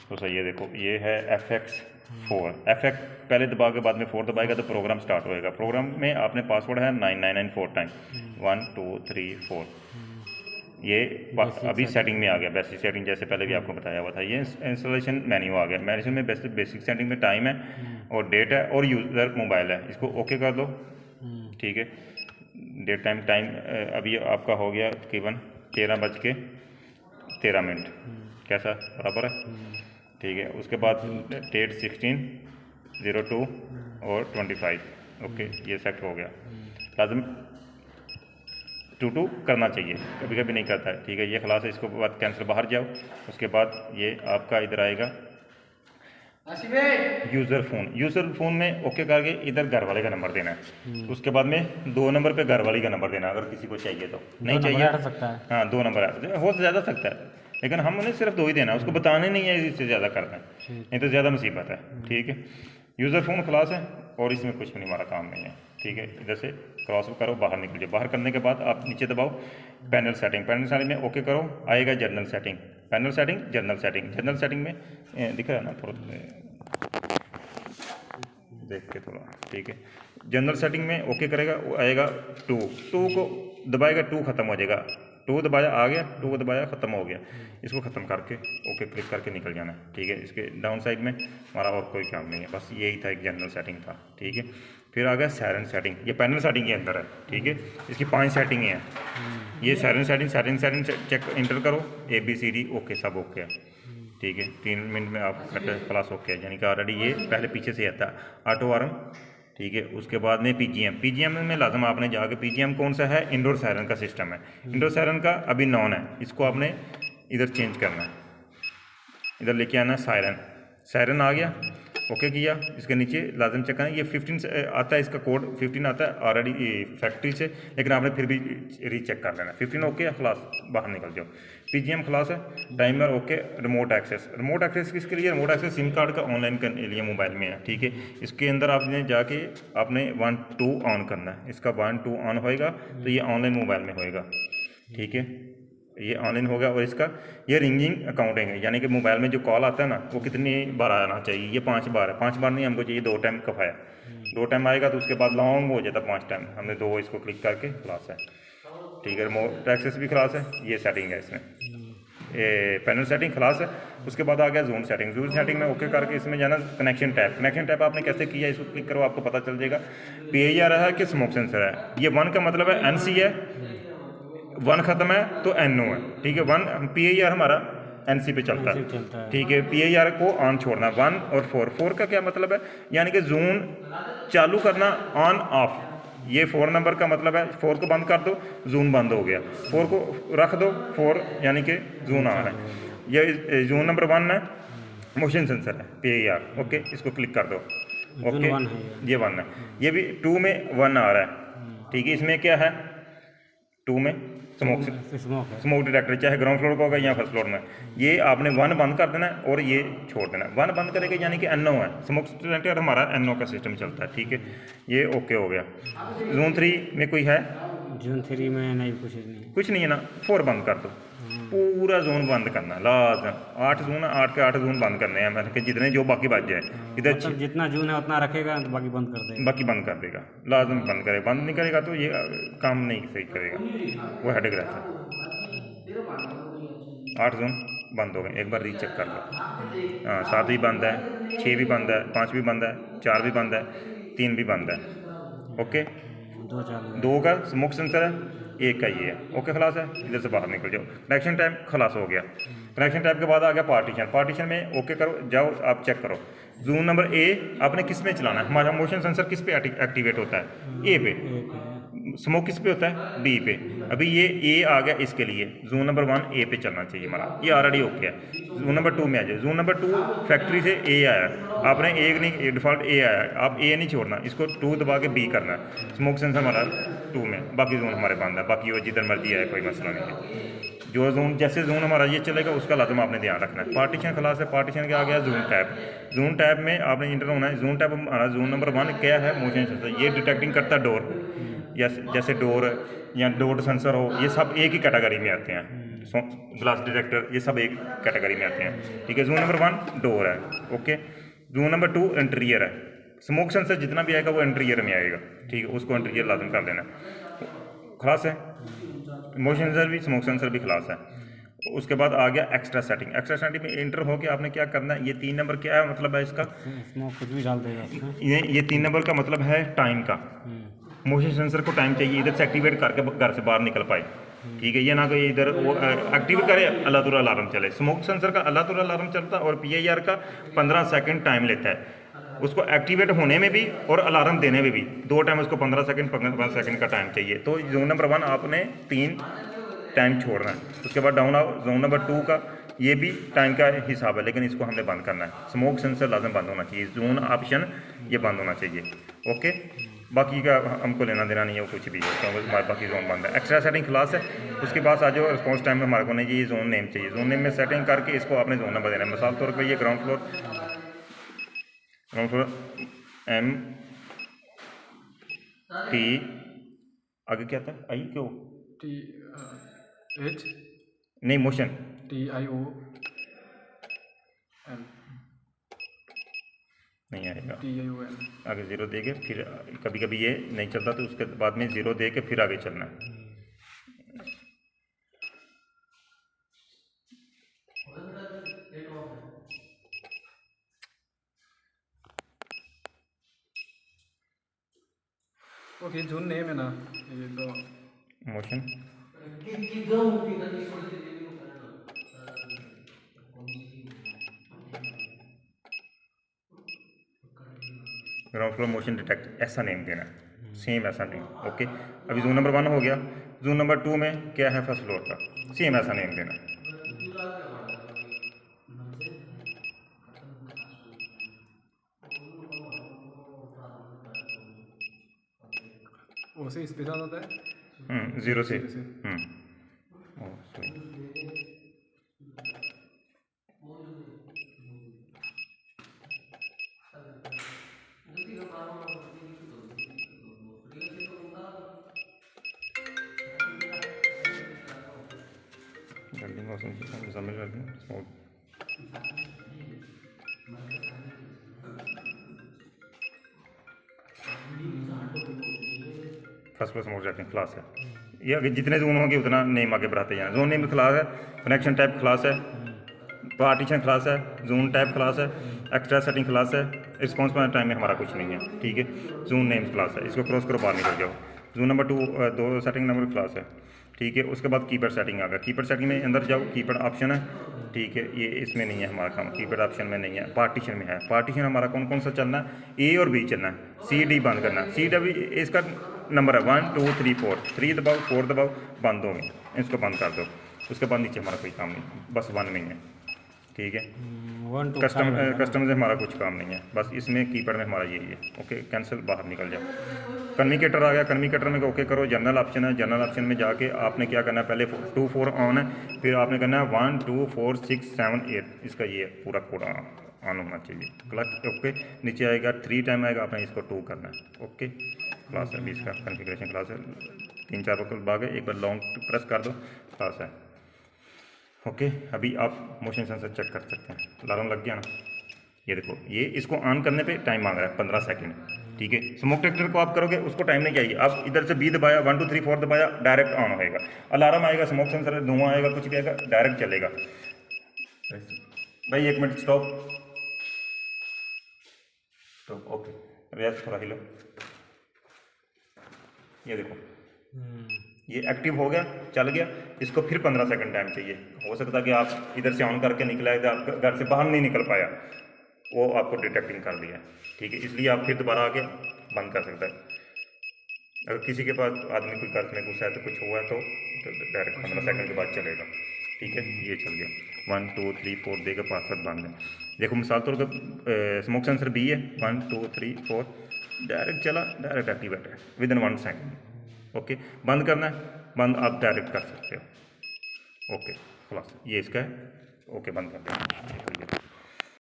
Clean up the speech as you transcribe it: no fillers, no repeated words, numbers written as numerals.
तो सही है। देखो ये है FX4, FX पहले दबा के बाद में 4 दबाएगा तो प्रोग्राम स्टार्ट होएगा। प्रोग्राम में आपने पासवर्ड है 9994 टाइम 1 2 3 4। ये अभी सेटिंग में आ गया, बेसिक सेटिंग जैसे पहले भी आपको बताया हुआ था। ये इंस्टॉलेशन मेन्यू आ गया। मेन्यू में बेसिक सेटिंग में टाइम है और डेट है और यूज़र मोबाइल है, इसको ओके कर दो। ठीक है, डेट टाइम अभी आपका हो गया तकरीबन 13:13। कैसा बराबर है? ठीक है, उसके बाद डेट 16/02 और 25। ओके, ये सेट हो गया। लाजम 2 करना चाहिए, कभी कभी नहीं करता है। ठीक है, ये खलास है, इसको बाद कैंसिल बाहर जाओ। उसके बाद ये आपका इधर आएगा यूज़र फ़ोन में ओके करके इधर घर वाले का नंबर देना है। उसके बाद में 2 नंबर पे घर वाली का नंबर देना अगर किसी को चाहिए तो। नहीं चाहिए सकता है। हाँ 2 नंबर हो ज़्यादा सकता है, लेकिन हम उन्हें सिर्फ 2 ही देना है, उसको बताने नहीं है इससे ज़्यादा करना है, नहीं तो ज़्यादा मुसीबत है। ठीक है, यूज़र फ़ोन खलास है और इसमें कुछ भी नहीं, हमारा काम नहीं है। ठीक है, इधर से क्रॉस करो, बाहर निकल जाओ। बाहर करने के बाद आप नीचे दबाओ पैनल सेटिंग, पैनल सेटिंग में ओके करो, आएगा general setting, panel setting, general setting. General setting में दिख रहा है ना थोड़ा देख के थोड़ा। ठीक है, जनरल सेटिंग में ओके करेगा, वो आएगा 2 को दबाएगा, 2 ख़त्म हो जाएगा। 2 दबाया आ गया, 2 दबाया ख़त्म हो गया। इसको ख़त्म करके ओके क्लिक करके निकल जाना है। ठीक है, इसके डाउन साइड में हमारा और कोई काम नहीं है, बस यही था, एक जनरल सेटिंग था। ठीक है, फिर आ गया सायरन सेटिंग, ये पैनल सेटिंग के अंदर है। ठीक है, इसकी 5 सेटिंग हैं। ये सायरन सेटिंग चेक इंटर करो, ABCD ओके, सब ओके है। ठीक है, 3 मिनट में आप क्लास ओके है, यानी कि ऑलरेडी ये पहले पीछे से आता है ऑटो अलार्म। ठीक है, उसके बाद में PGM में लाजम आपने जाके, PGM कौन सा है? इंडोर सायरन का सिस्टम है। इंडोर सायरन का अभी नॉन है, इसको आपने इधर चेंज करना है, इधर लेके आना है। सायरन आ गया, ओके किया। इसके नीचे लाजम चेक करना, ये 15 आता है, इसका कोड 15 आता है ऑलरेडी फैक्ट्री से, लेकिन आपने फिर भी रीचेक कर लेना। 15 ओके, खलास बाहर निकल जाओ। PGM खलास है, टाइमर ओके। रिमोट एक्सेस किसके लिए? रिमोट एक्सेस सिम कार्ड का ऑनलाइन करने लिए मोबाइल में है। ठीक है, इसके अंदर आपने जाके आपने 1 2 ऑन करना है। इसका 1 2 ऑन होएगा तो ये ऑनलाइन मोबाइल में होएगा। ठीक है, ये ऑनलाइन हो गया। और इसका ये रिंगिंग अकाउंटिंग है, यानी कि मोबाइल में जो कॉल आता है ना, वो कितनी बार आना चाहिए? ये 5 बार है। 5 बार नहीं, हमको चाहिए 2 टाइम कफाया। 2 टाइम आएगा तो उसके बाद लॉन्ग हो जाता 5 टाइम, हमने 2 इसको क्लिक करके खलास है। ठीक है, रिमोट एक्सेस भी खलास है, ये सेटिंग है इसमें। ये पैनल सेटिंग खलास है। उसके बाद आ गया जोन सेटिंग में ओके करके इसमें जाना कनेक्शन टैप आपने कैसे किया, इसको क्लिक करो, आपको पता चल जाएगा PIR है कि स्मोक सेंसर है। ये 1 का मतलब है NC है, 1 ख़त्म है तो NO है। ठीक है, 1 PIR हमारा NC पे चलता है। ठीक है, PIR को ऑन छोड़ना। 1 और 4 का क्या मतलब है? यानी कि जोन चालू करना, ऑन ऑफ। ये 4 नंबर का मतलब है, 4 को बंद कर दो, जोन बंद हो गया। 4 को रख दो, 4 यानी कि जोन ऑन है। ये जोन नंबर 1 है, मोशन सेंसर है, PIR। ओके, इसको क्लिक कर दो, ओके, ये 1 है। ये भी 2 में 1 आ रहा है। ठीक है, इसमें क्या है? 2 में स्मोक डिटेक्टर, चाहे ग्राउंड फ्लोर का होगा या फर्स्ट फ्लोर में। ये आपने 1 बंद कर देना है और ये छोड़ देना है। 1 बंद करेंगे यानी कि NO है, स्मोक डिटेक्टर हमारा NO का सिस्टम चलता है। ठीक है, ये ओके हो गया। जोन 3 में कोई है? जोन 3 में नहीं, कुछ नहीं है ना। 4 बंद कर दो, पूरा जोन बंद करना लाजम। 8 जोन है, 8 के 8 जोन बंद करने हैं, मतलब कि जितने जो बाकी बच जाए। इधर मतलब जितना जोन है उतना रखेगा तो बाकी बंद कर देगा। लाजम बंद करेगा, बंद नहीं करेगा तो ये काम नहीं सही करेगा, वो हेडेक रहता है। 8 जोन बंद हो गए, एक बार रीचेक कर लो। हाँ, 7 भी बंद है, 6 भी बंद है, 5 भी बंद है, 4 भी बंद है, 3 भी बंद है। ओके, 2 का स्मोक सेंसर है, 1 का ये है। ओके, खलास है, इधर से बाहर निकल जाओ। कनेक्शन टाइम खलास हो गया। कनेक्शन टाइप के बाद आ गया पार्टीशन में ओके करो, जाओ आप चेक करो। जोन नंबर A आपने किस में चलाना है? हमारा मोशन सेंसर किस पे एक्टिवेट होता है? A पे। स्मोक किस पे होता है? B पे। अभी ये A आ गया, इसके लिए जोन नंबर 1 A पे चलना चाहिए हमारा, ये ऑलरेडी ओके है। जोन नंबर 2 में आ जाए। जोन नंबर 2 फैक्ट्री से A आया, आपने एक नहीं, डिफ़ॉल्ट A आया, आप A नहीं छोड़ना, इसको 2 दबा के B करना है। स्मोक सेंसर हमारा 2 में, बाकी जोन हमारे बंद है, बाकी वो जिधर मर्जी आए, कोई मसला नहीं है। जो जोन जैसे जोन हमारा ये चलेगा उसका लाजम आपने ध्यान रखना है। पार्टीशन खलास है, पार्टीशन के आ गया जोन टैब में आपने इंटर होना है। जोन टैब हमारा जोन नंबर 1 क्या है? मोशन सेंसर, ये डिटेक्टिंग करता है डोर, या जैसे डोर या डोर सेंसर हो, ये सब एक ही कैटेगरी में आते हैं। ग्लास डिटेक्टर, ये सब एक कैटेगरी में आते हैं, ठीक है। जोन नंबर 1 डोर है, ओके। जोन नंबर 2 इंटीरियर है, स्मोक सेंसर जितना भी आएगा वो इंटीरियर में आएगा, ठीक है, उसको इंटीरियर लाजम कर देना, खलास है। मोशन सेंसर भी, स्मोक सेंसर भी खलास है। उसके बाद आ गया एक्स्ट्रा सेटिंग। एक्स्ट्रा सेटिंग में इंटर होकर आपने क्या करना है, ये 3 नंबर क्या है मतलब है इसका, स्मोक कुछ भी डाल देगा उसमें। ये 3 नंबर का मतलब है टाइम का। मोशन सेंसर को टाइम चाहिए इधर से एक्टिवेट करके घर से बाहर निकल पाए, ठीक है। ये ना कोई इधर वो एक्टिवेट करे अल्लाह तुरा अलार्म चले। स्मोक सेंसर का अल्लाह तुरा अलार्म चलता है और PIR का 15 सेकंड टाइम लेता है उसको एक्टिवेट होने में भी और अलार्म देने में भी, 2 टाइम उसको 15 सेकंड का टाइम चाहिए। तो जोन नंबर 1 आपने 3 टाइम छोड़ना है। उसके बाद डाउन आओ, जोन नंबर 2 का ये भी टाइम का हिसाब है, लेकिन इसको हमने बंद करना है। स्मोक सेंसर लाजम बंद होना चाहिए, जोन ऑप्शन ये बंद होना चाहिए, ओके। बाकी का हमको लेना देना नहीं है, वो कुछ भी है, तो बाकी जोन बंद है। एक्स्ट्रा सेटिंग क्लास है। उसके बाद आ जाओ रिस्पॉन्स टाइम में हमारे को नहीं चाहिए, जोन नेम चाहिए। जोन नेम में सेटिंग करके इसको आपने जोन नंबर देना है। मिसाल तौर पर ये ग्राउंड फ्लोर MT, आगे क्या था, आई क्यों TH नहीं, मोशन TION नहीं आएगा, TION। आगे 0 दे के फिर कभी कभी ये नहीं चलता तो उसके बाद में 0 दे के फिर आगे चलना है। ओके, जोन नेम है ना ये तो motion ground floor motion detect ऐसा नेम देना है, सेम ऐसा नेम, ओके। अभी जोन नंबर 1 हो गया। जोन नंबर 2 में क्या है, फर्स्ट फ्लोर का, सेम ऐसा नेम देना है। वैसे इस पे होता है 0 से से। First class mode setting class है। ये अगर जितने जोन होंगे उतना नेम आगे बढ़ाते जाना। जोन नेम क्लास है, कनेक्शन टाइप क्लास है, पार्टीशन क्लास है, जोन टाइप क्लास है, एक्स्ट्रा सेटिंग क्लास है, रिस्पॉन्स टाइम में हमारा कुछ नहीं है, ठीक है। जोन नेम क्लास है, इसको क्रॉस करो बाहर निकल जाओ। Zone number 2 setting number class है, ठीक है। उसके बाद कीपैड सेटिंग आ गया। कीपैड सेटिंग में अंदर जाओ, कीपैड ऑप्शन है, ठीक है। ये इसमें नहीं है हमारा काम, कीपैड ऑप्शन में नहीं है, पार्टीशन में है। पार्टीशन हमारा कौन कौन सा चलना है, A और B चलना है, CD बंद करना है। CD इसका नंबर है 1 2 3 4, 3 दबाओ 4 दबाओ, बंद होंगे, इसको बंद कर दो। उसके बाद नीचे हमारा कोई काम नहीं, बस 1 में ही है, ठीक है। कस्टम से हमारा कुछ काम नहीं है, बस इसमें कीपैड में हमारा यही है, ओके। कैंसिल, बाहर निकल जाओ। कन्विकेटर आ गया, कन्विकेटर में ओके करो। जनरल ऑप्शन है, जनरल ऑप्शन में जाके आपने क्या करना है, पहले 2 4 ऑन है, फिर आपने करना है 1 2 4 6 7 8, इसका ये पूरा कोड ऑन होना चाहिए, क्लच, ओके। नीचे आएगा 3 टाइम आएगा, आपने इसको 2 करना है, ओके। क्लास है 20 का कॉन्फ़िगरेशन क्लास है, 3 4 वक्त भागे, एक बार लॉन्ग प्रेस कर दो, क्लास है, ओके। अभी आप मोशन सेंसर चेक कर सकते हैं। अलार्म लग गया ना, ये देखो, ये इसको ऑन करने पे टाइम मांग रहा है 15 सेकंड, ठीक है। स्मोक डिटेक्टर को आप करोगे उसको टाइम नहीं चाहिए, आप इधर से B दबाया 1 2 3 4 दबाया, डायरेक्ट ऑन होएगा। अलार्म आएगा, स्मोक सेंसर धुआं आएगा, कुछ भी आएगा, डायरेक्ट चलेगा। भाई 1 मिनट स्टॉप, तो ओके, रेस्ट थोड़ा हिलो, ये देखो ये एक्टिव हो गया, चल गया। इसको फिर 15 सेकंड टाइम चाहिए। हो सकता है कि आप इधर से ऑन करके निकला है, आप घर से बाहर नहीं निकल पाया, वो आपको डिटेक्टिंग कर दिया, ठीक है। इसलिए आप फिर दोबारा आके बंद कर सकते हैं। अगर किसी के पास आदमी कोई घर में घुसा है तो कुछ हुआ है तो डायरेक्ट 15 सेकंड के बाद चलेगा, ठीक है। ये चल गया 1 2 3 4 देगा, पासवर्ड बंद है। देखो मिसाल तौर पर स्मोक सेंसर B है, 1 2 3 4 डायरेक्ट चला, डायरेक्ट एक्टिवेट है विदिन 1 सेकंड, ओके। बंद करना है, बंद आप डायरेक्ट कर सकते हो, ओके। खलास ये इसका है, ओके। बंद कर दें।